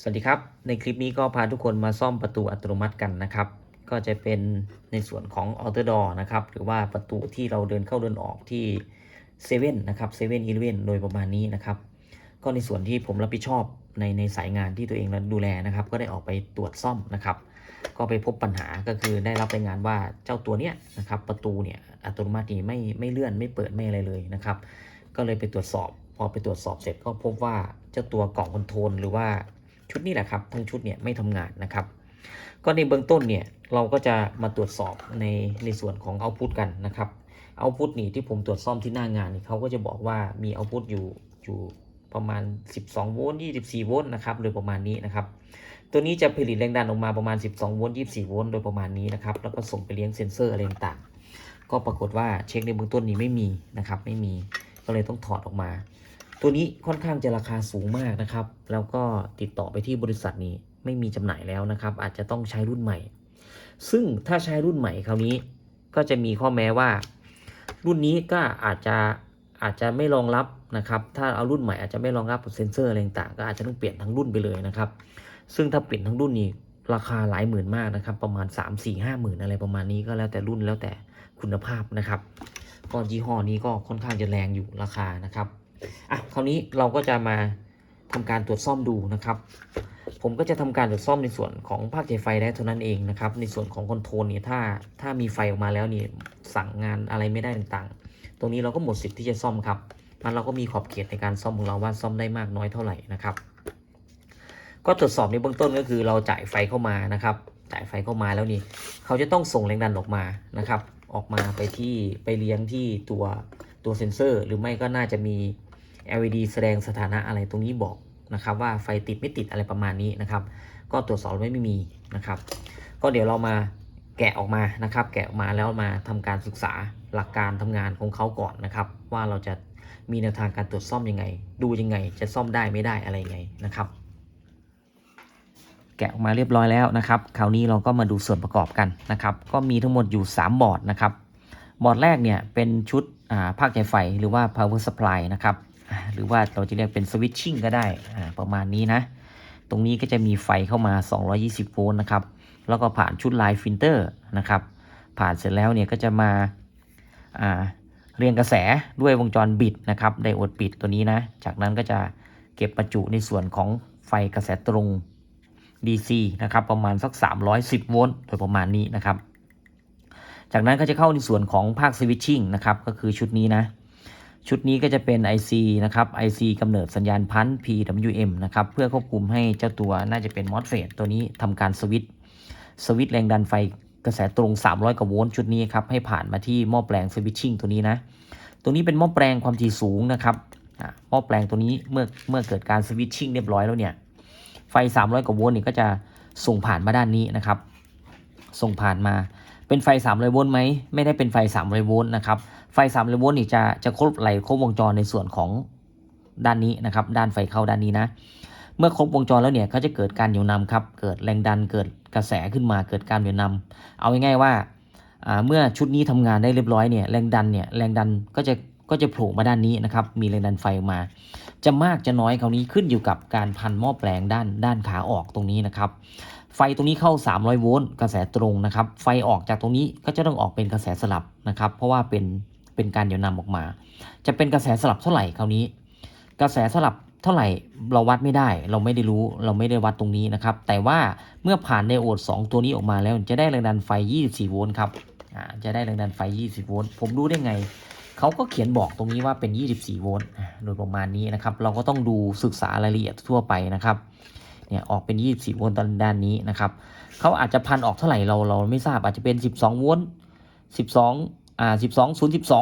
สวัสดีครับในคลิปนี้ก็พาทุกคนมาซ่อมประตูอัตโนมัติกันนะครับก็จะเป็นในส่วนของ Outer Door นะครับหรือว่าประตูที่เราเดินเข้าเดินออกที่เซเว่นนะครับเซเว่นอีเลฟเว่นโดยประมาณนี้นะครับก็ในส่วนที่ผมรับผิดชอบในสายงานที่ตัวเองดูแลนะครับก็ได้ออกไปตรวจซ่อมนะครับก็ไปพบปัญหาก็คือได้รับรายงานว่าเจ้าตัวเนี้ยนะครับประตูเนี่ยอัตโนมัตินี่ไม่เลื่อนไม่เปิดไม่อะไรเลยนะครับก็เลยไปตรวจสอบพอไปตรวจสอบเสร็จก็พบว่าเจ้าตัวกล่องคอนโทรลหรือว่าชุดนี้แหละครับทั้งชุดเนี่ยไม่ทำงานนะครับก็ในเบื้องต้นเนี่ยเราก็จะมาตรวจสอบในส่วนของเอาพุตกันนะครับเอาพุตนี่ที่ผมตรวจซ่อมที่หน้างานนี่เขาก็จะบอกว่ามีเอาพุตอยู่ประมาณ12โวลต์24โวลต์นะครับโดยประมาณนี้นะครับตัวนี้จะผลิตแรงดันออกมาประมาณ12โวลต์24โวลต์โดยประมาณนี้นะครับแล้วก็ส่งไปเลี้ยงเซ็นเซอร์อะไรต่างๆก็ปรากฏว่าเช็คในเบื้องต้นนี้ไม่มีนะครับไม่มีก็เลยต้องถอดออกมาตัวนี้ค่อนข้างจะราคาสูงมากนะครับแล้วก็ติดต่อไปที่บริษัทนี้ไม่มีจำหน่ายแล้วนะครับอาจจะต้องใช้รุ่นใหม่ซึ่งถ้าใช้รุ่นใหม่คราวนี้ก็จะมีข้อแม้ว่ารุ่นนี้ก็อาจจะไม่รองรับนะครับถ้าเอารุ่นใหม่อาจจะไม่รองรับเซ็นเซอร์อะไรต่างๆก็อาจจะต้องเปลี่ยนทั้งรุ่นไปเลยนะครับซึ่งถ้าเปลี่ยนทั้งรุ่นนี้ราคาหลายหมื่นมากนะครับประมาณ3 4 5หมื่นอะไรประมาณนี้ก็แล้วแต่รุ่นแล้วแต่คุณภาพนะครับก็ยี่ห้อนี้ก็ค่อนข้างจะแรงอยู่ราคานะครับคราวนี้เราก็จะมาทำการตรวจซ่อมดูนะครับผมก็จะทำการตรวจซ่อมในส่วนของภาคจ่ายไฟได้เท่านั้นเองนะครับในส่วนของคอนโทรลนี่ถ้ามีไฟออกมาแล้วนี่สั่งงานอะไรไม่ได้ต่างๆตรงนี้เราก็หมดสิทธิ์ที่จะซ่อมครับมันเราก็มีขอบเขตในการซ่อมของเราว่าซ่อมได้มากน้อยเท่าไหร่นะครับก็ตรวจสอบในเบื้องต้นก็คือเราจ่ายไฟเข้ามานะครับจ่ายไฟเข้ามาแล้วนี่เขาจะต้องส่งแรงดันออกมานะครับออกมาไปเลี้ยงที่ตัวเซ็นเซอร์หรือไม่ก็น่าจะมี LED แสดงสถานะอะไรตรงนี้บอกนะครับว่าไฟติดไม่ติดอะไรประมาณนี้นะครับก็ตรวจสอบไม่มีนะครับก็เดี๋ยวเรามาแกะออกมานะครับแกะออกมาแล้วมาทำการศึกษาหลักการทำงานของเขาก่อนนะครับว่าเราจะมีแนวทางการตรวจซ่อมยังไงดูยังไงจะซ่อมได้ไม่ได้อะไรยังไงนะครับแกะออกมาเรียบร้อยแล้วนะครับคราวนี้เราก็มาดูส่วนประกอบกันนะครับก็มีทั้งหมดอยู่3บอร์ดนะครับบอร์ดแรกเนี่ยเป็นชุดภาคจ่ายไฟหรือว่า power supply นะครับหรือว่าเราจะเรียกเป็น switching ก็ได้ประมาณนี้นะตรงนี้ก็จะมีไฟเข้ามา220โวลต์นะครับแล้วก็ผ่านชุดไลน์ฟิลเตอร์นะครับผ่านเสร็จแล้วเนี่ยก็จะมาเรียงกระแสด้วยวงจรบิดนะครับไดโอดบิดตัวนี้นะจากนั้นก็จะเก็บประจุในส่วนของไฟกระแสตรง DC นะครับประมาณสัก310โวลต์โดยประมาณนี้นะครับจากนั้นก็จะเข้าในส่วนของภาคสวิตชิ่งนะครับก็คือชุดนี้นะชุดนี้ก็จะเป็น IC นะครับ IC กำเนิดสัญญาณพันธุ์ PWM นะครับเพื่อควบคุมให้เจ้าตัวน่าจะเป็น MOSFET ตัวนี้ทำการสวิตช์แรงดันไฟกระแสตรง300กว่าโวลต์ชุดนี้ครับให้ผ่านมาที่หม้อแปลงสวิตชิ่งตัวนี้นะตัวนี้เป็นหม้อแปลงความถี่สูงนะครับหม้อแปลงตัวนี้เมื่อเกิดการสวิตชิ่งเรียบร้อยแล้วเนี่ยไฟ300กว่าโวลต์นี่ก็จะส่งผ่านมาด้านนี้นะครับส่งผ่านมาเป็นไฟ300โวลต์ไหมไม่ได้เป็นไฟ300โวลต์นะครับไฟ300โวลต์นี่จะครบวงจรในส่วนของด้านนี้นะครับด้านไฟเข้าด้านนี้นะเมื่อครบวงจรแล้วเนี่ยเขาจะเกิดการเหนี่ยวนำครับเกิดแรงดันเกิดกระแสขึ้นมาเกิดการเหนี่ยวนำเอาง่ายๆว่าเมื่อชุดนี้ทำงานได้เรียบร้อยเนี่ยแรงดันก็จะโผล่มาด้านนี้นะครับมีแรงดันไฟออกมาจะมากจะน้อยคราวนี้ขึ้นอยู่กับการพันหม้อแปลงด้านขาออกตรงนี้นะครับไฟตรงนี้เข้า300โวลต์กระแสตรงนะครับไฟออกจากตรงนี้ก็จะต้องออกเป็นกระแสสลับนะครับเพราะว่าเป็นการเหนี่ยวนำออกมาจะเป็นกระแสสลับเท่าไหร่คราวนี้กระแสสลับเท่าไหร่เราวัดไม่ได้เราไม่ได้รู้เราไม่ได้วัดตรงนี้นะครับแต่ว่าเมื่อผ่านไดโอด2ตัวนี้ออกมาแล้วจะได้แรงดันไฟ24โวลต์ครับจะได้แรงดันไฟ20โวลต์ผมรู้ได้ไงเขาก็เขียนบอกตรงนี้ว่าเป็น24โวลต์โดยประมาณนี้นะครับเราก็ต้องดูศึกษารายละเอียดทั่วไปนะครับเนี่ยออกเป็น24โวลต์ตอนด้านนี้นะครับเขาอาจจะพันออกเท่าไหร่เราไม่ทราบอาจจะเป็น12โวลต์12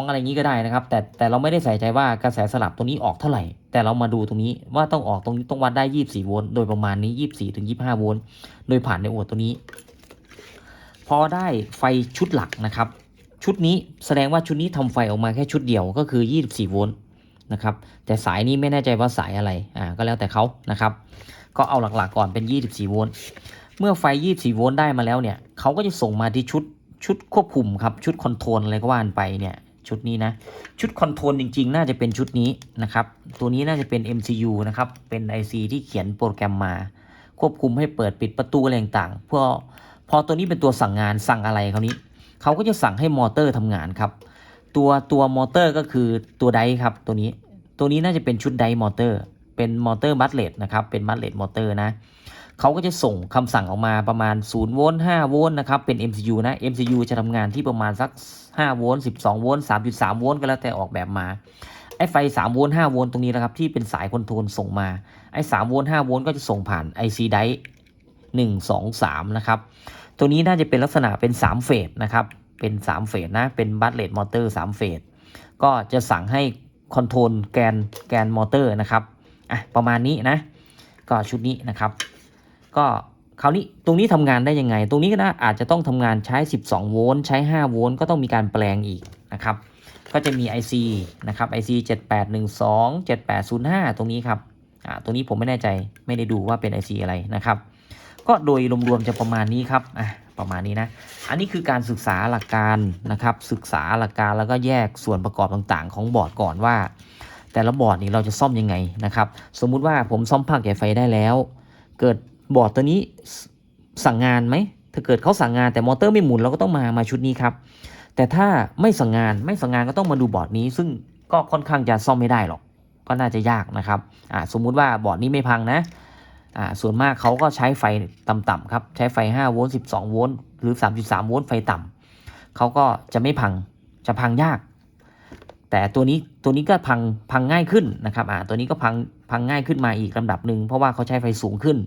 อะไรอย่างนี้ก็ได้นะครับแต่เราไม่ได้ใส่ใจว่ากระแสสลับตรงนี้ออกเท่าไหร่แต่เรามาดูตรงนี้ว่าต้องออกตรงนี้ต้องวัดได้24โวลต์โดยประมาณนี้24 ถึง 25โวลต์โดยผ่านไดโอดตัวนี้พอได้ไฟชุดหลักนะครับชุดนี้แสดงว่าชุดนี้ทำไฟออกมาแค่ชุดเดียวก็คือ24โวลต์นะครับแต่สายนี้ไม่แน่ใจว่าสายอะไรก็แล้วแต่เขานะครับก็เอาหลักๆก่อนเป็น24โวลต์เมื่อไฟ24โวลต์ได้มาแล้วเนี่ยเขาก็จะส่งมาที่ชุดควบคุมครับชุดคอนโทรลอะไรก็ว่าไปเนี่ยชุดนี้นะชุดคอนโทรลจริงๆน่าจะเป็นชุดนี้นะครับตัวนี้น่าจะเป็น MCU นะครับเป็น IC ที่เขียนโปรแกรมมา ควบคุมให้เปิดปิดประตูอะไรต่างๆพอตัวนี้เป็นตัวสั่งงานสั่งอะไรคราวนี้เขาก็จะสั่งให้มอเตอร์ทำงานครับตัวมอเตอร์ก็คือตัวไดครับตัวนี้น่าจะเป็นชุดไดมอเตอร์เป็นมอเตอร์บัตเลตนะครับเป็นบัตเลตมอเตอร์นะเขาก็จะส่งคำสั่งออกมาประมาณ0โวลต์5โวลต์นะครับเป็น MCU นะ MCU จะทำงานที่ประมาณสัก5โวลต์12โวลต์ 3.3 โวลต์ก็แล้วแต่ออกแบบมาไอ้ไฟ3โวลต์5โวลต์ตรงนี้นะครับที่เป็นสายคอนโทรลส่งมาไอ้3โวลต์5โวลต์ก็จะส่งผ่าน IC ได1 2 3นะครับตัวนี้น่าจะเป็นลักษณะเป็น3เฟสนะครับเป็น3เฟสนะเป็นบัตเลตมอเตอร์3เฟสก็จะสั่งให้คอนโทรลแกนมอเตอร์นะครับประมาณนี้นะก็ชุดนี้นะครับก็คราวนี้ตรงนี้ทำงานได้ยังไงตรงนี้ก็อาจจะต้องทำงานใช้12โวลต์ใช้5โวลต์ก็ต้องมีการแปลงอีกนะครับก็จะมี IC นะครับ IC 7812 7805ตรงนี้ครับตรงนี้ผมไม่แน่ใจไม่ได้ดูว่าเป็น IC อะไรนะครับก็โดยรวมๆจะประมาณนี้ครับประมาณนี้นะอันนี้คือการศึกษาหลักการนะครับศึกษาหลักการแล้วก็แยกส่วนประกอบต่างๆของบอร์ดก่อนว่าแต่ละบอร์ดนี่เราจะซ่อมยังไงนะครับสมมุติว่าผมซ่อมภาคใหญ่ไฟได้แล้วเกิดบอร์ดตัวนี้สั่งงานไหมถ้าเกิดเขาสั่งงานแต่มอเตอร์ไม่หมุนเราก็ต้องมาชุดนี้ครับแต่ถ้าไม่สั่งงานก็ต้องมาดูบอร์ดนี้ซึ่งก็ค่อนข้างจะซ่อมไม่ได้หรอกก็น่าจะยากนะครับสมมุติว่าบอร์ดนี้ไม่พังนะส่วนมากเขาก็ใช้ไฟต่ำๆครับใช้ไฟ5โวลต์12โวลต์หรือ 3.3 โวลต์ไฟต่ำเขาก็จะไม่พังจะพังยากแต่ตัวนี้ก็พังง่ายขึ้นนะครับตัวนี้ก็พังง่ายขึ้นมาอีกลำดับหนึ่งเพราะว่าเขาใช้ไฟสูงขึ้น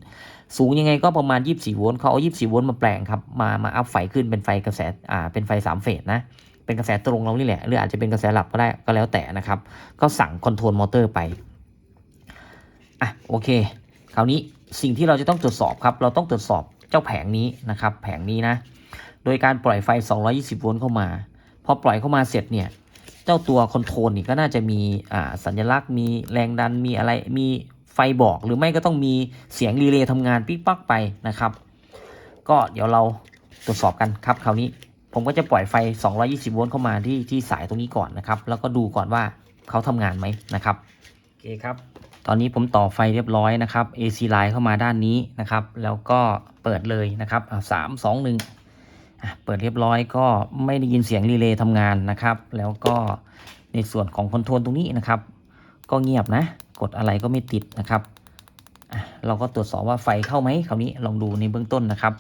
สูงยังไงก็ประมาณ24โวลต์เขาเอา24โวลต์มาแปลงครับมาอัพไฟขึ้นเป็นไฟกระแสเป็นไฟ3เฟสนะเป็นกระแสตรงเรานี่แหละหรืออาจจะเป็นกระแสหลับก็ได้ก็แล้วแต่นะครับก็สั่งคอนโทรลมอเตอร์ไปโอเคคราวนี้สิ่งที่เราจะต้องตรวจสอบครับเราต้องตรวจสอบเจ้าแผงนี้นะครับแผงนี้นะโดยการปล่อยไฟ220โวลต์เข้ามาพอปล่อยเข้ามาเสร็จเนี่ยเจ้าตัวคอนโทรลนี่ก็น่าจะมีสัญลักษณ์มีแรงดันมีอะไรมีไฟบอกหรือไม่ก็ต้องมีเสียงรีเลย์ทำงานปิ๊กปักไปนะครับก็เดี๋ยวเราตรวจสอบกันครับคราวนี้ผมก็จะปล่อยไฟ220โวลต์เข้ามาที่สายตรงนี้ก่อนนะครับแล้วก็ดูก่อนว่าเขาทำงานไหมนะครับโอเคครับตอนนี้ผมต่อไฟเรียบร้อยนะครับ AC line เข้ามาด้านนี้นะครับแล้วก็เปิดเลยนะครับ3 2 1เปิดเรียบร้อยก็ไม่ได้ยินเสียงรีเลย์ทำงานนะครับแล้วก็ในส่วนของคอนโทรลตรงนี้นะครับก็เงียบนะกดอะไรก็ไม่ติดนะครับเราก็ตรวจสอบว่าไฟเข้าไหมคราวนี้ลองดูในเบื้องต้นนะครับ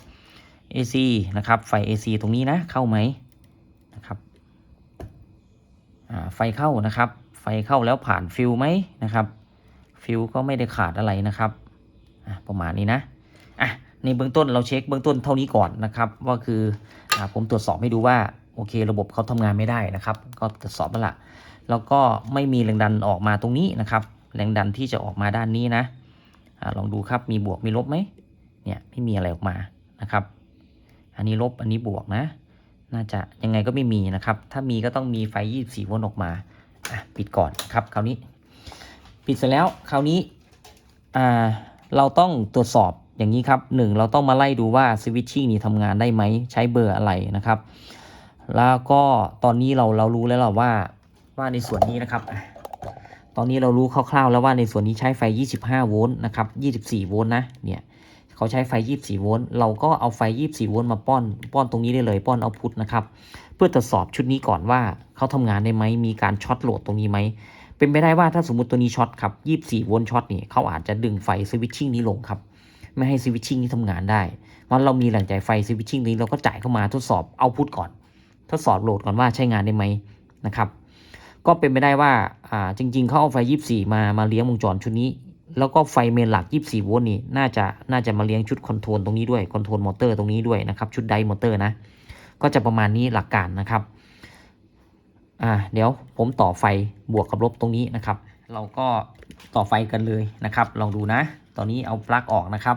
AC นะครับไฟ AC ตรงนี้นะเข้าไหมนะครับไฟเข้านะครับไฟเข้าแล้วผ่านฟิลไหมนะครับฟิลก็ไม่ได้ขาดอะไรนะครับประมาณนี้นะในเบื้องต้นเราเช็คเบื้องต้นเท่านี้ก่อนนะครับว่าคือผมตรวจสอบให้ดูว่าโอเคระบบเขาทำงานไม่ได้นะครับก็ตรวจสอบแล้วก็ไม่มีแรงดันออกมาตรงนี้นะครับแรงดันที่จะออกมาด้านนี้นะลองดูครับมีบวกมีลบไหมเนี่ยไม่มีอะไรออกมานะครับอันนี้ลบอันนี้บวกนะน่าจะยังไงก็ไม่มีนะครับถ้ามีก็ต้องมีไฟ24โวลต์ออกมาปิดก่อนครับคราวนี้ปิดเสร็จแล้วคราวนี้เราต้องตรวจสอบอย่างนี้ครับ1เราต้องมาไล่ดูว่าสวิตชิ่งนี่ทำงานได้ไหมใช้เบอร์อะไรนะครับแล้วก็ตอนนี้เรารู้แล้วว่าในส่วนนี้นะครับตอนนี้เรารู้คร่าวๆแล้วว่าในส่วนนี้ใช้ไฟ25โวลต์นะครับ24โวลต์นะเนี่ยเขาใช้ไฟ24โวลต์เราก็เอาไฟ24โวลต์มาป้อนตรงนี้ได้เลยป้อนเอาพุทนะครับเพื่อตรวจสอบชุดนี้ก่อนว่าเขาทำงานได้ไหมมีการช็อตโหลดตรงนี้ไหมเป็นไปได้ว่าถ้าสมมุติตัวนี้ช็อตครับ24โวลต์ช็อตนี่เขาอาจจะดึงไฟสวิตชิ่งนี้ลงครับไม่ให้สวิตชิ่งนี้ทำงานได้มันเรามีแหล่งจ่ายไฟสวิตชิ่งนี้เราก็จ่ายเข้ามาทดสอบเอาพุทก่อนทดสอบโหลดก่อนว่าใช้งานได้ไหมนะครับก็เป็นไปได้ว่าจริงๆเขาเอาไฟ24มาเลี้ยงวงจรชุดนี้แล้วก็ไฟเมนหลัก24โวลต์นี่น่าจะมาเลี้ยงชุดคอนโทรลตรงนี้ด้วยคอนโทรลมอเตอร์ตรงนี้ด้วยนะครับชุดไดมอเตอร์นะก็จะประมาณนี้หลักการนะครับเดี๋ยวผมต่อไฟบวกกับลบตรงนี้นะครับเราก็ต่อไฟกันเลยนะครับลองดูนะตอนนี้เอาปลั๊กออกนะครับ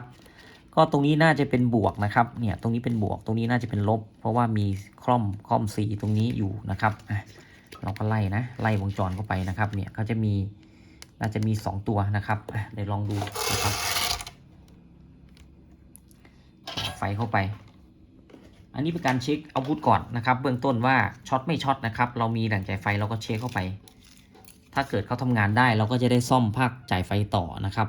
ก็ตรงนี้น่าจะเป็นบวกนะครับเนี่ยตรงนี้เป็นบวกตรงนี้น่าจะเป็นลบเพราะว่ามีคล่อมสีตรงนี้อยู่นะครับเราก็ไล่วงจรเข้าไปนะครับเนี่ยเขาจะมีน่าจะมี2ตัวนะครับเดี๋ยวลองดูนะครับไฟเข้าไปอันนี้เป็นการเช็คเอาพุทก่อนนะครับเบื้องต้นว่าช็อตไม่ช็อตนะครับเรามีแหล่งจ่ายไฟเราก็เช็คเข้าไปถ้าเกิดเขาทำงานได้เราก็จะได้ซ่อมภาคจ่ายไฟต่อนะครับ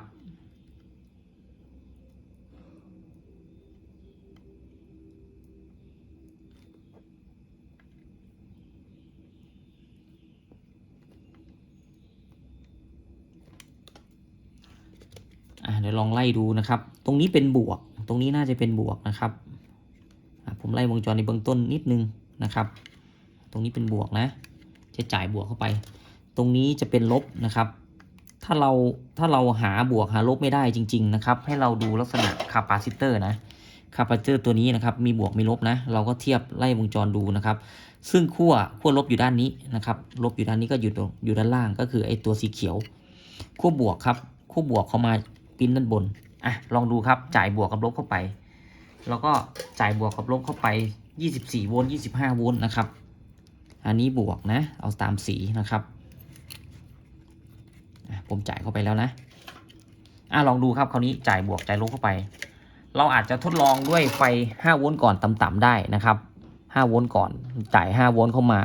องไล่ดูนะครับตรงนี้เป็นบวกตรงนี้น่าจะเป็นบวกนะครับผมไล่วงจรในเบื้องต้นนิดนึงนะครับตรงนี้เป็นบวกนะจะจ่ายบวกเข้าไปตรงนี้จะเป็นลบนะครับถ้าเราหาบวกหาลบไม่ได้จริงๆนะครับให้เราดูลักษณะคาปาซิเตอร์นะคาปาซิเตอร์ตัวนี้นะครับมีบวกมีลบนะเราก็เทียบไล่วงจรดูนะครับซึ่งขั้วลบอยู่ด้านนี้นะครับลบอยู่ด้านนี้ก็อยู่ด้านล่างก็คือไอ้ตัวสีเขียวขั้วบวกครับขั้วบวกเข้ามาปิ้นด้านบนลองดูครับจ่ายบวกกับลบเข้าไปแล้วก็จ่ายบวกกับลบเข้าไป24โวลต์25โวลต์นะครับอันนี้บวกนะเอาตามสีนะครับผมจ่ายเข้าไปแล้วนะลองดูครับคราวนี้จ่ายบวกจ่ายลบเข้าไปเราอาจจะทดลองด้วยไฟ5โวลต์ก่อนต่ำๆได้นะครับ5โวลต์ก่อนจ่าย5โวลต์เข้ามา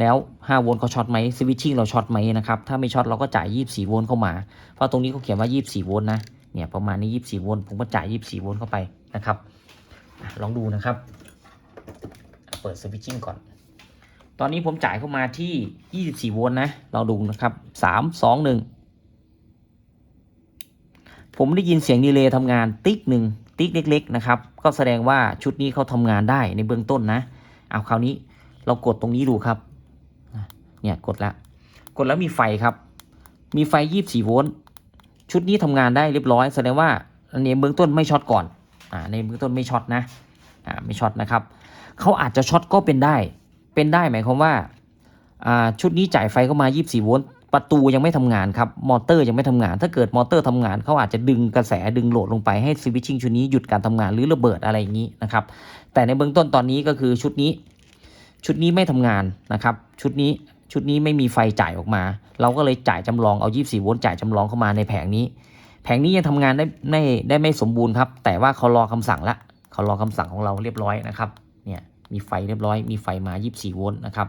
แล้ว5โวลต์เขาช็อตไหมสวิตชิ่งเราช็อตไหมนะครับถ้าไม่ช็อตเราก็จ่าย24โวลต์เข้ามาเพราะตรงนี้เขาเขียนว่า24โวลต์นะเนี่ยประมาณนี้24โวลต์ผมก็จ่าย24โวลต์เข้าไปนะครับลองดูนะครับเปิดสวิตชิ่งก่อนตอนนี้ผมจ่ายเข้ามาที่24โวลต์นะเราดูนะครับ3 2 1ผมได้ยินเสียงดีเลย์ทำงานติ๊กหนึ่งติ๊กเล็กๆนะครับก็แสดงว่าชุดนี้เขาทำงานได้ในเบื้องต้นนะคราวนี้เรากดตรงนี้ดูครับเนี่ยกดแล้วมีไฟครับมีไฟ24โวลต์ชุดนี้ทำงานได้เรียบร้อยแสดงว่าในเบื้องต้นไม่ช็อตก่อนในเบื้องต้นไม่ช็อตนะไม่ช็อตนะครับเขาอาจจะช็อตก็เป็นได้หมายความว่าชุดนี้จ่ายไฟเข้ามา24โวลต์ประตูยังไม่ทำงานครับมอเตอร์ยังไม่ทำงานถ้าเกิดมอเตอร์ทำงานเขาอาจจะดึงกระแสดึงโหลดลงไปให้สวิตชิ่งชุดนี้หยุดการทำงานหรือระเบิดอะไรอย่างนี้นะครับแต่ในเบื้องต้นตอนนี้ก็คือชุดนี้ไม่ทำงานนะครับชุดนี้ไม่มีไฟจ่ายออกมาเราก็เลยจ่ายจำลองเอา24โวลต์จ่ายจำลองเข้ามาในแผงนี้ยังทำงานได้ไม่สมบูรณ์ครับแต่ว่าเขารอคำสั่งละเขารอคำสั่งของเราเรียบร้อยนะครับเนี่ยมีไฟเรียบร้อยมีไฟมา24โวลต์นะครับ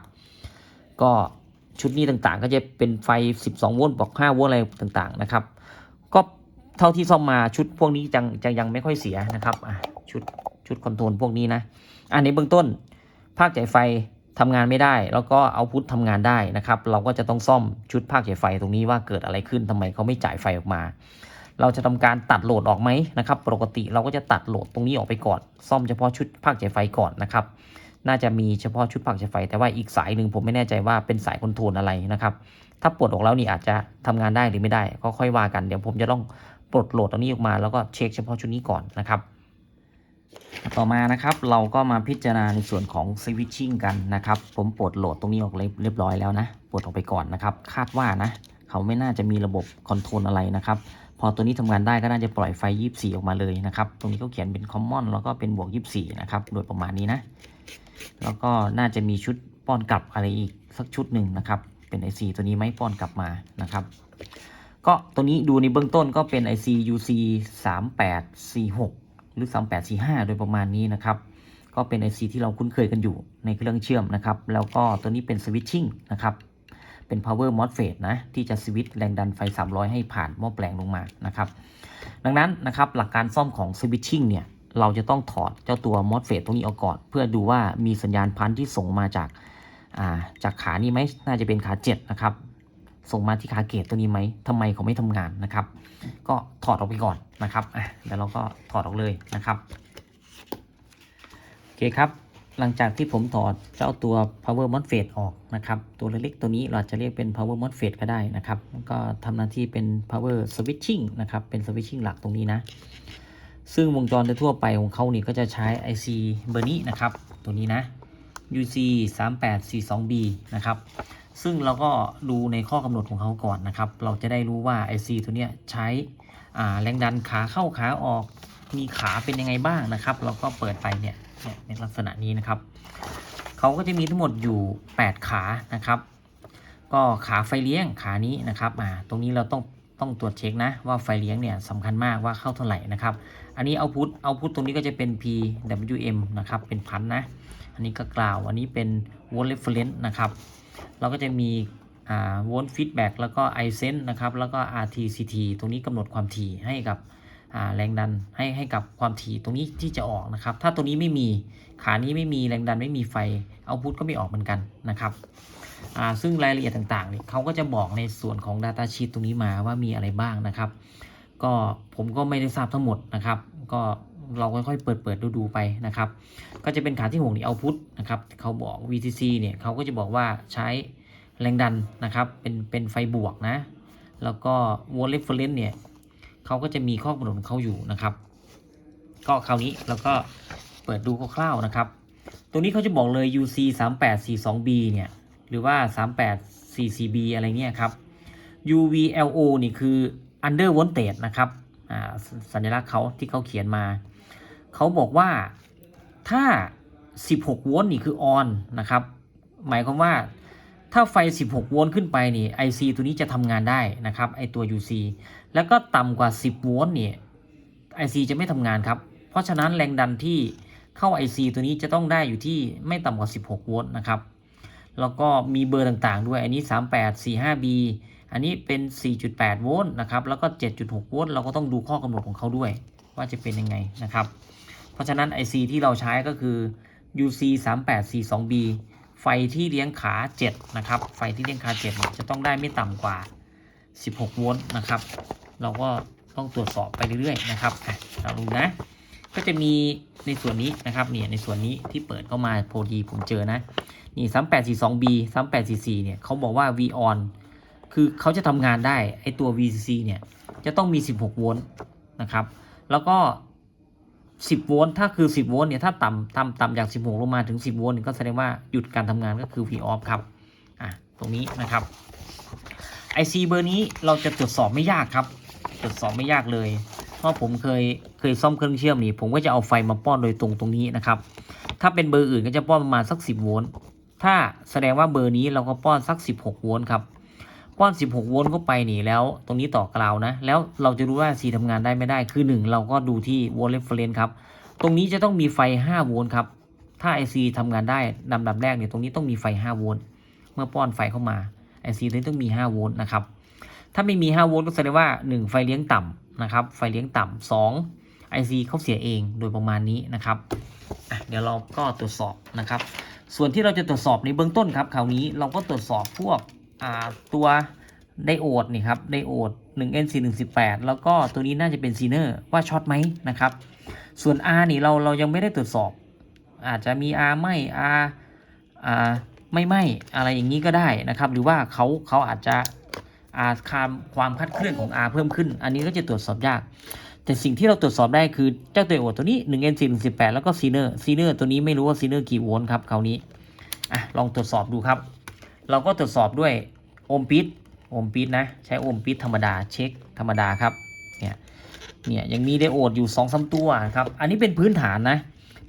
ก็ชุดนี้ต่างๆก็จะเป็นไฟ12โวลต์บอก5โวลต์อะไรต่างๆนะครับก็เท่าที่ซ่อมมาชุดพวกนี้ยังไม่ค่อยเสียนะครับชุดคอนโทรลพวกนี้นะในเบื้องต้นภาคจ่ายไฟทำงานไม่ได้แล้วก็เอาพุททำงานได้นะครับเราก็จะต้องซ่อมชุดภาคจ่ายไฟตรงนี้ว่าเกิดอะไรขึ้นทำไมเขาไม่จ่ายไฟออกมาเราจะทำการตัดโหลดออกไหมนะครับปกติเราก็จะตัดโหลดตรงนี้ออกไปก่อนซ่อมเฉพาะชุดภาคจ่ายไฟก่อนนะครับน่าจะมีเฉพาะชุดภาคจ่ายไฟแต่ว่าอีกสายหนึ่งผมไม่แน่ใจว่าเป็นสายคอนโทรลอะไรนะครับถ้าปลดออกแล้วนี่อาจจะทำงานได้หรือไม่ได้ก็ค่อยว่ากันเดี๋ยวผมจะต้องปลดโหลดตรงนี้ออกมาแล้วก็เช็คเฉพาะชุดนี้ก่อนนะครับต่อมานะครับเราก็มาพิจารณาในส่วนของสวิตชิ่งกันนะครับผมปลดโหลดตรงนี้ออกเรียบร้อยแล้วนะปลดออกไปก่อนนะครับคาดว่านะเขาไม่น่าจะมีระบบคอนโทรลอะไรนะครับพอตัวนี้ทำงานได้ก็น่าจะปล่อยไฟ24ออกมาเลยนะครับตรงนี้เขาเขียนเป็น common แล้วก็เป็นบวก24นะครับโดยประมาณนี้นะแล้วก็น่าจะมีชุดป้อนกลับอะไรอีกสักชุดหนึ่งนะครับเป็น IC ตัวนี้ไหมป้อนกลับมานะครับก็ตัวนี้ดูในเบื้องต้นก็เป็น IC UC 3846หรือ3845โดยประมาณนี้นะครับก็เป็น IC ที่เราคุ้นเคยกันอยู่ในเครื่องเชื่อมนะครับแล้วก็ตัวนี้เป็นสวิตชิ่งนะครับเป็น power MOSFET นะที่จะสวิตช์แรงดันไฟ300ให้ผ่านหม้อแปลงลงมานะครับดังนั้นนะครับหลักการซ่อมของสวิตชิ่งเนี่ยเราจะต้องถอดเจ้าตัว MOSFET ตรงนี้ออกก่อนเพื่อดูว่ามีสัญญาณพันที่ส่งมาจากขานี้ไหมน่าจะเป็นขา7นะครับส่งมาที่ขาเกตตัวนี้ไหมทำไมเขาไม่ทำงานนะครับก็ถอดออกไปก่อนนะครับเดี๋ยวเราก็ถอดออกเลยนะครับโอเคครับหลังจากที่ผมถอดเจ้าตัว power MOSFET ออกนะครับตัวเล็กๆตัวนี้เราจะเรียกเป็น power MOSFET ก็ได้นะครับก็ทำหน้าที่เป็น power switching นะครับเป็น switching หลักตรงนี้นะซึ่งวงจรทั่วไปของเขานี่ก็จะใช้ IC เบอร์นี้นะครับตัวนี้นะ UC 3842B นะครับซึ่งเราก็ดูในข้อกำหนดของเขาก่อนนะครับเราจะได้รู้ว่า IC ตัวเนี้ยใช้แรงดันขาเข้าขาออกมีขาเป็นยังไงบ้างนะครับเราก็เปิดไปเนี่ยในลักษณะนี้นะครับเขาก็จะมีทั้งหมดอยู่8ขานะครับก็ขาไฟเลี้ยงขานี้นะครับตรงนี้เราต้องตรวจเช็คนะว่าไฟเลี้ยงเนี่ยสำคัญมากว่าเข้าเท่าไหร่นะครับอันนี้เอาพุทตรงนี้ก็จะเป็น PWM นะครับเป็นพันนะอันนี้ก็กล่าวอันนี้เป็นโวลต์เรฟเฟอเรนซ์นะครับเราก็จะมีโวลต์ฟีดแบ็กแล้วก็ iSense นะครับแล้วก็ RTCT ตรงนี้กำหนดความถี่ให้กับแรงดันให้กับความถี่ตรงนี้ที่จะออกนะครับถ้าตัวนี้ไม่มีขานี้ไม่มีแรงดันไม่มีไฟเอาพุทก็ไม่ออกเหมือนกันนะครับซึ่งรายละเอียดต่างๆเนี่ยเขาก็จะบอกในส่วนของ Data Sheet ตรงนี้มาว่ามีอะไรบ้างนะครับ ก็ผมก็ไม่ได้ทราบทั้งหมดนะครับก็เราค่อยๆเปิดดูไปนะครับก็จะเป็นขาที่6นี่เอาพุทนะครับเขาบอก VCC เนี่ยเขาก็จะบอกว่าใช้แรงดันนะครับเป็นไฟบวกนะแล้วก็ volt reference เนี่ยเขาก็จะมีข้อกำหนดของเขาอยู่นะครับก็คราวนี้เราก็เปิดดูคร่าวๆนะครับตรงนี้เขาจะบอกเลย UC 3842B เนี่ยหรือว่า 3844B อะไรเงี้ยครับ UVLO นี่คือ under voltage นะครับสัญลักษณ์เขาที่เขาเขียนมาเขาบอกว่าถ้า16โวลต์นี่คือ on นะครับหมายความว่าถ้าไฟ16โวลต์ขึ้นไปนี่ IC ตัวนี้จะทำงานได้นะครับไอตัว UC แล้วก็ต่ำกว่า10โวลต์นี่ IC จะไม่ทำงานครับเพราะฉะนั้นแรงดันที่เข้า IC ตัวนี้จะต้องได้อยู่ที่ไม่ต่ำกว่า16โวลต์นะครับแล้วก็มีเบอร์ต่างๆด้วยอันนี้ 3845B อันนี้เป็น 4.8 โวลต์นะครับแล้วก็ 7.6 โวลต์เราก็ต้องดูข้อกำหนดของเขาด้วยว่าจะเป็นยังไงนะครับเพราะฉะนั้น IC ที่เราใช้ก็คือ UC 3842B ไฟที่เลี้ยงขา 7 นะครับไฟที่เลี้ยงขา 7 จะต้องได้ไม่ต่ำกว่า 16 โวลต์นะครับเราก็ต้องตรวจสอบไปเรื่อยๆนะครับเราดูนะก็จะมีในส่วนนี้นะครับเนี่ยในส่วนนี้ที่เปิดเข้ามาพอดีผมเจอนะนี่ 3842B 3844เนี่ยเขาบอกว่า V on คือเขาจะทำงานได้ไอตัว VCC เนี่ยจะต้องมี16โวลต์นะครับแล้วก็10โวลต์ถ้าคือ10โวลต์เนี่ยถ้าต่ำจาก16ลงมาถึง10โวลต์ก็แสดงว่าหยุดการทำงานก็คือ V off ครับตรงนี้นะครับ IC เบอร์นี้เราจะตรวจสอบไม่ยากครับตรวจสอบไม่ยากเลยเพราะผมเคยซ่อมเครื่องเชื่อมนี่ผมก็จะเอาไฟมาป้อนโดยตรงนี้นะครับถ้าเป็นเบอร์อื่นก็จะป้อนประมาณสัก10โวลต์ถ้าแสดงว่าเบอร์นี้เราก็ป้อนสัก16โวลต์ครับป้อน16โวลต์เข้าไปนี่แล้วตรงนี้ต่อกราวนะแล้วเราจะรู้ว่า IC ทำงานได้ไม่ได้คือ1เราก็ดูที่ volt reference ครับตรงนี้จะต้องมีไฟ5โวลต์ครับถ้า IC ทำงานได้ลำดับแรกเนี่ยตรงนี้ต้องมีไฟ5โวลต์เมื่อป้อนไฟเข้ามา IC ตัวนี้ต้องมี5โวลต์นะครับถ้าไม่มี5โวลต์ก็แสดงว่า1ไฟเลี้ยงต่ำนะครับไฟเลี้ยงต่ำ2 IC เขาเสียเองโดยประมาณนี้นะครับเดี๋ยวเราก็ตรวจสอบนะครับส่วนที่เราจะตรวจสอบในเบื้องต้นครับคราวนี้เราก็ตรวจสอบพวกตัวไดโอดนี่ครับไดโอด 1N4118 แล้วก็ตัวนี้น่าจะเป็นซีเนอร์ว่าช็อตไหมนะครับส่วน R นี่เรายังไม่ได้ตรวจสอบอาจจะมี R ไม่ R ไม่อะไรอย่างนี้ก็ได้นะครับหรือว่าเขาอาจจะความคลาดเคลื่อนของ R เพิ่มขึ้นอันนี้ก็จะตรวจสอบยากแต่สิ่งที่เราตรวจสอบได้คือเจ้าไดโอดตัวนี้ 1N4118 แล้วก็ซีเนอร์ตัวนี้ไม่รู้ว่าซีเนอร์กี่โวลต์ครับคราวนี้ลองตรวจสอบดูครับเราก็ตรวจสอบด้วยโอห์มปิดนะใช้โอห์มปิดธรรมดาเช็คธรรมดาครับเนี่ยยังมีไดโอดอยู่ 2-3 ตัวครับอันนี้เป็นพื้นฐานนะ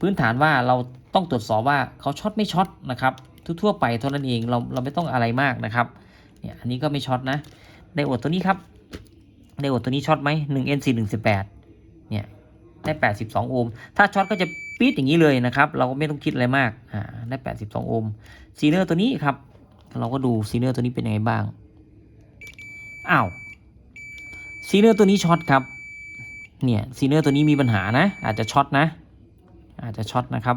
พื้นฐานว่าเราต้องตรวจสอบว่าเขาช็อตไม่ช็อตนะครับทั่วไปเท่านั้นเองเราไม่ต้องอะไรมากนะครับเนี่ยอันนี้ก็ไม่ช็อตนะไดโอดตัวนี้ครับไดโอดตัวนี้ช็อตไหม 1N4118 เนี่ยได้82โอห์มถ้าช็อตก็จะปี๊ดอย่างนี้เลยนะครับเราก็ไม่ต้องคิดอะไรมากได้82โอห์มซีเนอร์ตัวนี้ครับเราก็ดูซีเนอร์ตัวนี้เป็นยังไงบ้างซีเนอร์ตัวนี้ช็อตครับเนี่ยซีเนอร์ตัวนี้มีปัญหานะอาจจะช็อตนะครับ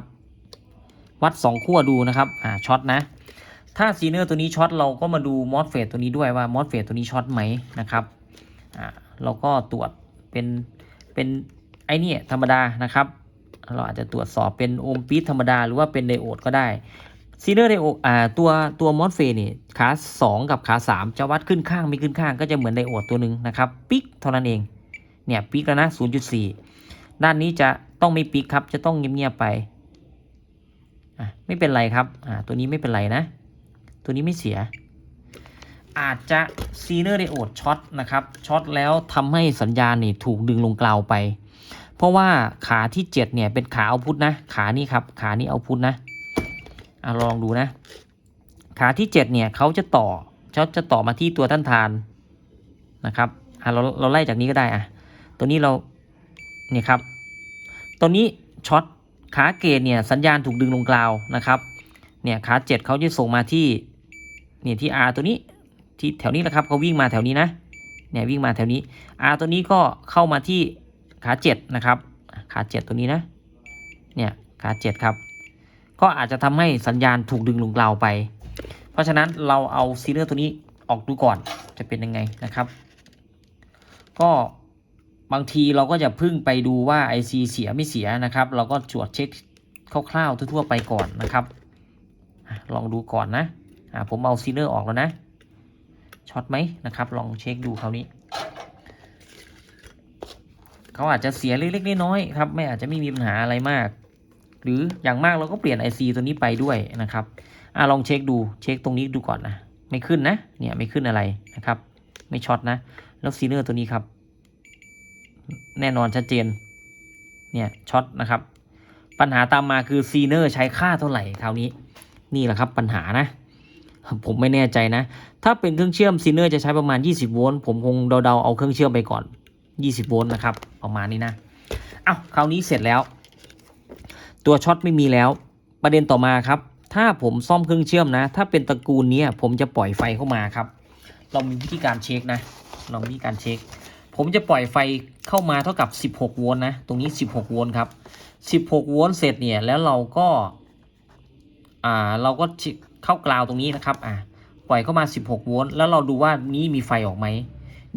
วัด2ขั้วดูนะครับช็อตนะถ้าซีเนอร์ตัวนี้ช็อตเราก็มาดูมอสเฟตตัวนี้ด้วยว่ามอสเฟตตัวนี้ช็อตไหมนะครับเราก็ตรวจเป็นไอ้นี่ธรรมดานะครับเราอาจจะตรวจสอบเป็นโอห์มปิดธรรมดาหรือว่าเป็นไดโอดก็ได้ซีเนอร์ไดโอดตัวมอสเฟตนี่ขา2กับขา3จะวัดขึ้นข้างไม่ขึ้นข้างก็จะเหมือนไดโอดตัวหนึ่งนะครับปิกเท่านั้นเองเนี่ยปิกแล้วนะ 0.4 ด้านนี้จะต้องไม่ปิกครับจะต้องเงียบๆไปไม่เป็นไรครับตัวนี้ไม่เป็นไรนะตัวนี้ไม่เสียอาจจะซีเนอร์ไดโอดช็อตนะครับช็อตแล้วทำให้สัญญาณนี่ถูกดึงลงกราวไปเพราะว่าขาที่7เนี่ยเป็นขาเอาพุทนะขานี้ครับขานี้เอาพุทนะลองดูนะขาที่7เนี่ยเขาจะต่อมาที่ตัวต้านทานนะครับเราไล่จากนี้ก็ได้ตัวนี้เราเนี่ยครับตัวนี้ช็อตขาเกตเนี่ยสัญญาณถูกดึงลงกราวนะครับเนี่ยขา7เขาจะส่งมาที่เนี่ยที่ R ตัวนี้ที่แถวนี้แหละครับเขาวิ่งมาแถวนี้นะเนี่ยวิ่งมาแถวนี้ R ตัวนี้ก็เข้ามาที่ขา7นะครับขา7ตัวนี้นะเนี่ยขา7ครับก็อาจจะทำให้สัญญาณถูกดึงลงกราวไปเพราะฉะนั้นเราเอาซีเนอร์ตัวนี้ออกดูก่อนจะเป็นยังไงนะครับก็ บางทีเราก็จะพึ่งไปดูว่า IC เสียไม่เสียนะครับเราก็ตรวจเช็คคร่าวๆทั่วๆไปก่อนนะครับลองดูก่อนนะผมเอาซีเนอร์ออกแล้วนะช็อตไหมนะครับลองเช็คดูคราวนี้เขาอาจจะเสียเล็กๆน้อยๆครับไม่อาจจะไม่มีปัญหาอะไรมากหรืออย่างมากเราก็เปลี่ยน IC ตัวนี้ไปด้วยนะครับลองเช็คดูเช็คตรงนี้ดูก่อนนะไม่ขึ้นนะเนี่ยไม่ขึ้นอะไรนะครับไม่ช็อตนะแล้วซีเนอร์ตัวนี้ครับแน่นอนชัดเจนเนี่ยช็อตนะครับปัญหาตามมาคือซีเนอร์ใช้ค่าเท่าไหร่คราวนี้นี่แหละครับปัญหานะผมไม่แน่ใจนะถ้าเป็นเครื่องเชื่อมซีเนอร์จะใช้ประมาณ20โวลต์ผมคงเดาๆเอาเครื่องเชื่อมไปก่อน20โวลต์นะครับประมาณนี้นะคราวนี้เสร็จแล้วตัวช็อตไม่มีแล้วประเด็นต่อมาครับถ้าผมซ่อมเครื่องเชื่อมนะถ้าเป็นตระกูลนี้ผมจะปล่อยไฟเข้ามาครับเรามีวิธีการเช็คนะเรามีวิธีการเช็คผมจะปล่อยไฟเข้ามาเท่ากับ16โวลต์นะตรงนี้16โวลต์ครับ16โวลต์เสร็จเนี่ยแล้วเราก็เข้ากราวตรงนี้นะครับปล่อยเข้ามา16โวลต์แล้วเราดูว่านี้มีไฟออกไหม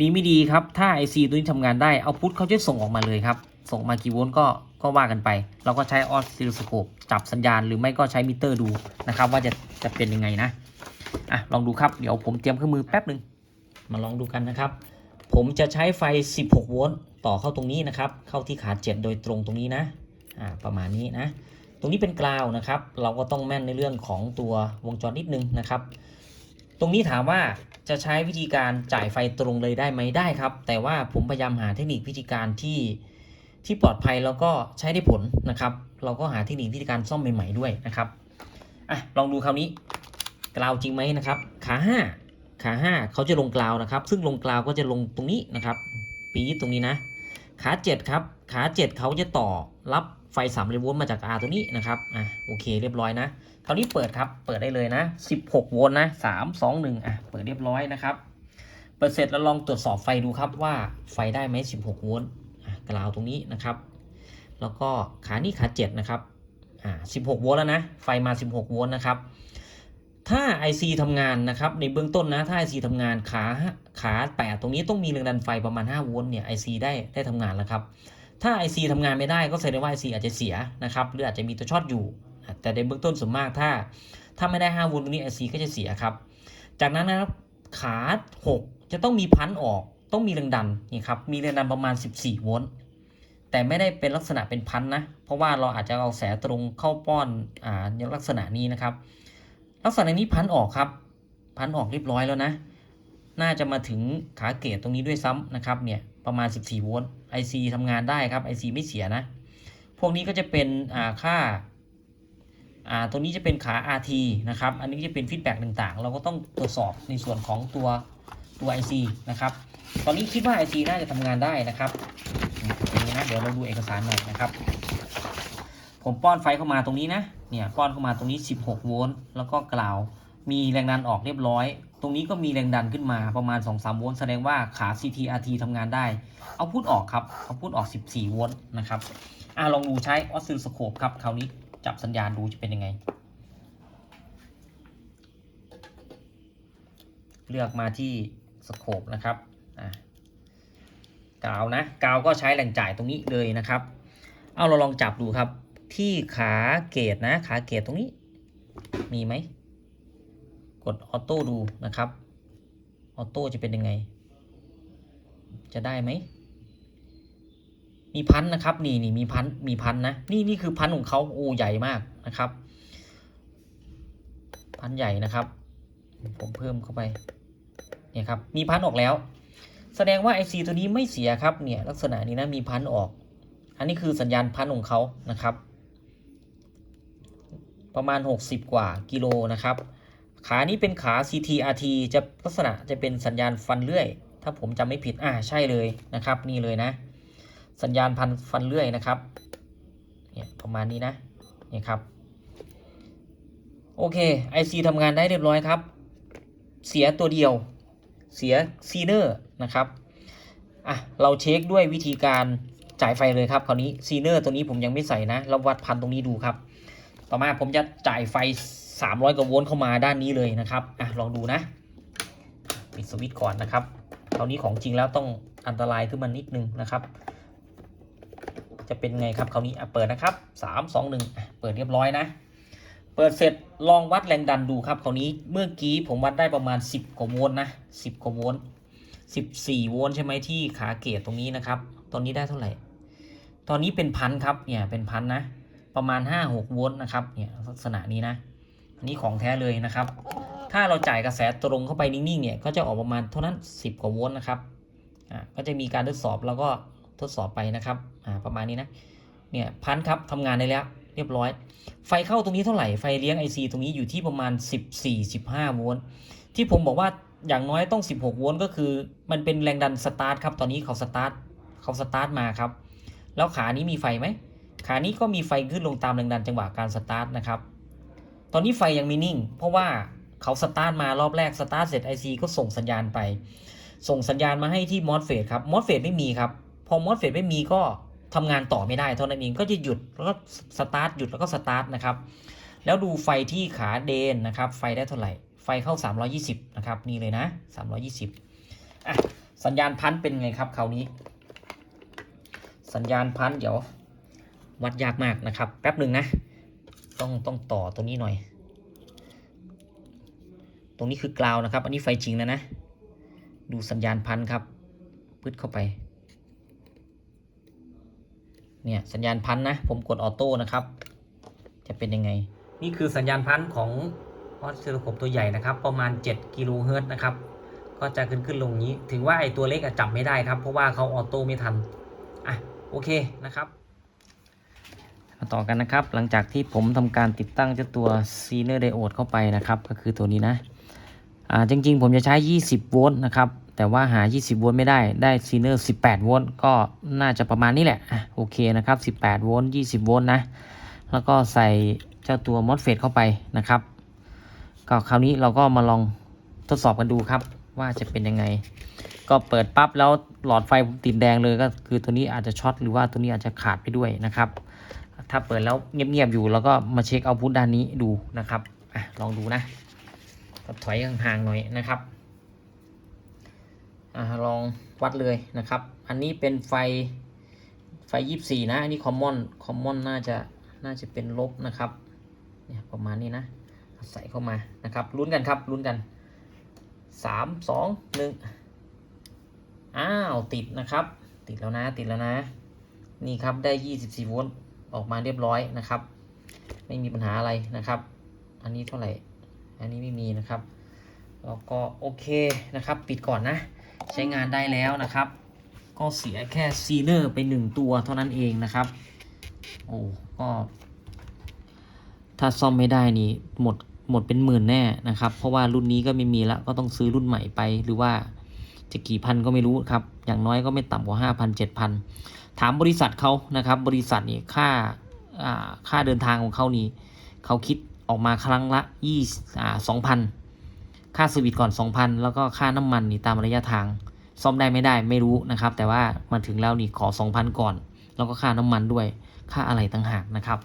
ดีไม่ดีครับถ้า IC ตัวนี้ทำงานได้เอาพุทเขาจะส่งออกมาเลยครับส่งมากี่โวลต์ก็ว่ากันไปเราก็ใช้ออสซิลโสโคปจับสัญญาณหรือไม่ก็ใช้มิเตอร์ดูนะครับว่าจะเป็นยังไงนะลองดูครับเดี๋ยวผมเตรียมเครื่องมือแป๊บหนึ่งมาลองดูกันนะครับผมจะใช้ไฟ16โวลต์ต่อเข้าตรงนี้นะครับเข้าที่ขา7โดยตรงตรงนี้นะประมาณนี้นะตรงนี้เป็นกราวนะครับเราก็ต้องแม่นในเรื่องของตัววงจรนิดนึงนะครับตรงนี้ถามว่าจะใช้วิธีการจ่ายไฟตรงเลยได้ไหมได้ครับแต่ว่าผมพยายามหาเทคนิควิธีการที่ปลอดภัยแล้วก็ใช้ได้ผลนะครับเราก็หาเทคนิควิธีการซ่อมใหม่ๆด้วยนะครับลองดูคราวนี้กราวจริงไหมนะครับขา5เขาจะลงกราวนะครับซึ่งลงกราวก็จะลงตรงนี้นะครับปี๊ดตรงนี้นะขา7ครับขา7เขาจะต่อรับไฟ300โวลต์มาจาก R ตัวนี้นะครับโอเคเรียบร้อยนะคราวนี้เปิดครับเปิดได้เลยนะ16โวลต์นะ3 2 1เปิดเรียบร้อยนะครับเปิดเสร็จแล้วลองตรวจสอบไฟดูครับว่าไฟได้ไหม16โวลต์กราวตรงนี้นะครับแล้วก็ขานี้ขา7นะครับ16โวลต์แล้วนะไฟมา16โวลต์นะครับถ้า IC ทำงานนะครับในเบื้องต้นนะถ้า IC ทำงานขา8ตรงนี้ต้องมีแรงดันไฟประมาณ5โวลต์เนี่ย IC ได้ทำงานแล้วครับถ้า IC ทำงานไม่ได้ก็แสดงว่า IC อาจจะเสียนะครับหรืออาจจะมีตัวช็อตอยู่แต่ในเบื้องต้นส่วนมากถ้าไม่ได้5โวลต์ตรงนี้ IC ก็จะเสียครับจากนั้นนะครับขา6จะต้องมีพันออกต้องมีแรงดันนี่ครับมีแรงดันประมาณ14โวลต์แต่ไม่ได้เป็นลักษณะเป็นพันนะเพราะว่าเราอาจจะเอาแสตรงเข้าป้อนลักษณะนี้นะครับลักษณะนี้พันออกครับพันออกเรียบร้อยแล้วนะน่าจะมาถึงขาเกตตรงนี้ด้วยซ้ำนะครับเนี่ยประมาณ14โวลต์ IC ทำงานได้ครับ IC ไม่เสียนะพวกนี้ก็จะเป็นค่าตัวนี้จะเป็นขา RT นะครับอันนี้จะเป็นฟีดแบ็กต่างๆเราก็ต้องตรวจสอบในส่วนของตัว IC นะครับตอนนี้คิดว่า IC น่าจะทำงานได้นะครับอย่างนี้นะเดี๋ยวเราดูเอกสารหน่อยนะครับผมป้อนไฟเข้ามาตรงนี้นะเนี่ยป้อนเข้ามาตรงนี้16โวลต์แล้วก็กล่าวมีแรงดันออกเรียบร้อยตรงนี้ก็มีแรงดันขึ้นมาประมาณ 2-3 โวลต์แสดงว่าขา CT/RT ทำงานได้เอาพุทออกครับเอาพุทออก14โวลต์นะครับลองดูใช้ออสซิลโสโคปครับคราวนี้จับสัญญาณดูจะเป็นยังไงเลือกมาที่สโคปนะครับกาวนะกาวก็ใช้แหล่งจ่ายตรงนี้เลยนะครับเราลองจับดูครับที่ขาเกตนะขาเกตตรงนี้มีไหมกดออโต้ดูนะครับออโต้จะเป็นยังไงจะได้ไหมมีพันนะครับนี่มีพันนะนี่คือพันของเขาโอ้ใหญ่มากนะครับพันใหญ่นะครับผมเพิ่มเข้าไปเนี่ยครับมีพันออกแล้วแสดงว่า IC ตัวนี้ไม่เสียครับเนี่ยลักษณะนี้นะมีพันออกอันนี้คือสัญญาณพันของเขานะครับประมาณ60กว่ากิโลนะครับขานี้เป็นขา CT/RT จะลักษณะจะเป็นสัญญาณฟันเลื่อยถ้าผมจำไม่ผิดใช่เลยนะครับนี่เลยนะสัญญาณฟันเลื่อยนะครับเนี่ยประมาณนี้นะนี่ครับโอเค IC ทำงานได้เรียบร้อยครับเสียตัวเดียวเสียซีเนอร์นะครับเราเช็คด้วยวิธีการจ่ายไฟเลยครับคราวนี้ซีเนอร์ตัวนี้ผมยังไม่ใส่นะเราวัดพันตรงนี้ดูครับต่อมาผมจะจ่ายไฟ300กว่าโวลต์เข้ามาด้านนี้เลยนะครับลองดูนะปิดสวิตช์ก่อนนะครับ คราวนี้ของจริงแล้วต้องอันตรายขึ้นมานิดนึงนะครับจะเป็นไงครับคราวนี้เปิดนะครับ3 2 1เปิดเรียบร้อยนะเปิดเสร็จลองวัดแรงดันดูครับคราวนี้เมื่อกี้ผมวัดได้ประมาณ10 กว่าโวลต์นะ10 กว่าโวลต์14 โวลต์ใช่ไหมที่ขาเกจตรงนี้นะครับตอนนี้ได้เท่าไหร่ตอนนี้เป็นพันครับเนี่ยเป็นพันนะประมาณ5-6 โวลต์นะครับเนี่ยลักษณะนี้นะอันนี้ของแท้เลยนะครับถ้าเราจ่ายกระแสตรงเข้าไปนิ่งๆเนี่ยก็จะออกประมาณเท่านั้น10 กว่าโวลต์นะครับก็จะมีการทดสอบแล้วก็ทดสอบไปนะครับประมาณนี้นะเนี่ยพันครับทำงานได้แล้วเรียบร้อยไฟเข้าตรงนี้เท่าไหร่ไฟเลี้ยง IC ตรงนี้อยู่ที่ประมาณ14-15 โวลต์ที่ผมบอกว่าอย่างน้อยต้อง16 โวลต์ก็คือมันเป็นแรงดันสตาร์ทครับตอนนี้เขาสตาร์ทมาครับแล้วขานี้มีไฟไหมขานี้ก็มีไฟขึ้นลงตามแรงดันจังหวะการสตาร์ทนะครับตอนนี้ไฟยังไม่นิ่งเพราะว่าเขาสตาร์ทมารอบแรกสตาร์ทเสร็จ IC ก็ส่งสัญญาณไปส่งสัญญาณมาให้ที่มอสเฟตครับมอสเฟตไม่มีครับพอมอสเฟตไม่มีก็ทำงานต่อไม่ได้เท่านั้นเองก็จะหยุดแล้วก็สตาร์ทหยุดแล้วก็สตาร์ทนะครับแล้วดูไฟที่ขาเดนนะครับไฟได้เท่าไหร่ไฟเข้า320นะครับนี่เลยนะ320สัญญาณพันเป็นไงครับคราวนี้สัญญาณพันเดี๋ยววัดยากมากนะครับแป๊บหนึ่งนะต้องต่อตัวนี้หน่อยตรงนี้คือกราวนะครับอันนี้ไฟจริงแล้วนะดูสัญญาณพันครับปึ๊ดเข้าไปเนี่ยสัญญาณพันนะผมกดออโต้นะครับจะเป็นยังไงนี่คือสัญญาณพันของออสซิลโสโคปตัวใหญ่นะครับประมาณ7 กิโลเฮิรตซ์นะครับก็จะขึ้นลงนี้ถึงว่าไอตัวเล็กจับไม่ได้ครับเพราะว่าเขาออโต้ไม่ทันโอเคนะครับมาต่อกันนะครับหลังจากที่ผมทำการติดตั้งเจ้าตัวซีเนอร์ไดโอดเข้าไปนะครับก็คือตัวนี้นะจริงๆผมจะใช้20 โวลต์นะครับแต่ว่าหา20 โวลต์ไม่ได้ซีเนอร์18 โวลต์ก็น่าจะประมาณนี้แหละโอเคนะครับ18 โวลต์20 โวลต์นะแล้วก็ใส่เจ้าตัวมอสเฟตเข้าไปนะครับก็คราวนี้เราก็มาลองทดสอบกันดูครับว่าจะเป็นยังไงก็เปิดปั๊บแล้วหลอดไฟผมติดแดงเลยก็คือตัวนี้อาจจะช็อตหรือว่าตัวนี้อาจจะขาดไปด้วยนะครับถ้าเปิดแล้วเงียบๆอยู่แล้วก็มาเช็คเอาพุทด้านนี้ดูนะครับลองดูนะก็ถอยห่างๆหน่อยนะครับลองวัดเลยนะครับอันนี้เป็นไฟ24นะอันนี้คอมมอนน่าจะเป็นลบนะครับเนี่ยประมาณนี้นะใส่เข้ามานะครับลุ้นกันครับลุ้นกัน3 2 1ติดนะครับติดแล้วนะนี่ครับได้24 โวลต์ออกมาเรียบร้อยนะครับไม่มีปัญหาอะไรนะครับอันนี้เท่าไหร่อันนี้ไม่มีนะครับแล้วก็โอเคนะครับปิดก่อนนะใช้งานได้แล้วนะครับก็เสียแค่ซีเนอร์ไป1 ตัวเท่านั้นเองนะครับก็ถ้าซ่อมไม่ได้นี่หมดเป็นหมื่นแน่นะครับเพราะว่ารุ่นนี้ก็ไม่มีแล้วก็ต้องซื้อรุ่นใหม่ไปหรือว่าจะกี่พันก็ไม่รู้ครับอย่างน้อยก็ไม่ต่ำกว่า 5,000-7,000 ถามบริษัทเขานะครับบริษัทนี่ค่าเดินทางของเขานี่เขาคิดออกมาครั้งละ2,000ค่าเซอร์วิสก่อน 2,000 แล้วก็ค่าน้ำมันนี่ตามระยะทางซ่อมได้ไม่ได้ไม่รู้นะครับแต่ว่ามาถึงแล้วนี่ขอ 2,000 ก่อนแล้วก็ค่าน้ำมันด้วยค่าอะไรต่างหากนะครับ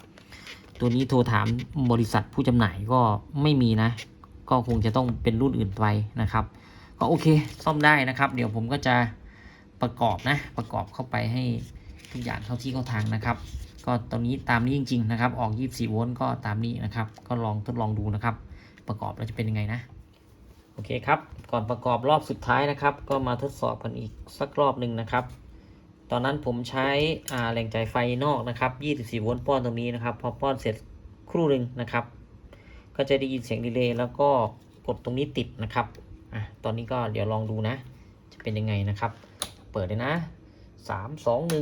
ตัวนี้โทรถามบริษัทผู้จำหน่ายก็ไม่มีนะก็คงจะต้องเป็นรุ่นอื่นไปนะครับก็โอเคซ่อมได้นะครับเดี๋ยวผมก็จะประกอบเข้าไปให้ทุกอย่างเข้าที่เข้าทางนะครับก็ตอนนี้ตามนี้จริงๆนะครับออก24 โวลต์ก็ตามนี้นะครับก็ลองทดลองดูนะครับประกอบแล้วจะเป็นยังไงนะโอเคครับก่อนประกอบรอบสุดท้ายนะครับก็มาทดสอบกันอีกสักรอบหนึ่งนะครับตอนนั้นผมใช้แรงจ่ายไฟนอกนะครับ24 โวลต์ป้อนตรงนี้นะครับพอป้อนเสร็จครู่หนึ่งนะครับก็จะได้ยินเสียงดีเลย์แล้วก็กดตรงนี้ติดนะครับตอนนี้ก็เดี๋ยวลองดูนะจะเป็นยังไงนะครับเปิดเลยนะ3 2 1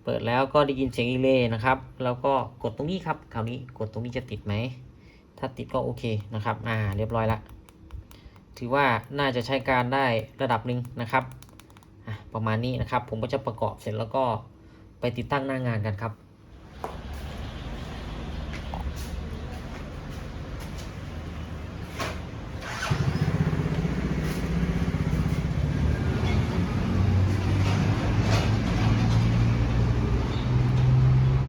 เปิดแล้วก็ได้ยินเสียงดีเลย์นะครับแล้วก็กดตรงนี้ครับคราวนี้กดตรงนี้จะติดไหมถ้าติดก็โอเคนะครับเรียบร้อยละถือว่าน่าจะใช้การได้ระดับหนึ่งนะครับประมาณนี้นะครับผมก็จะประกอบเสร็จแล้วก็ไปติดตั้งหน้างานกันครับ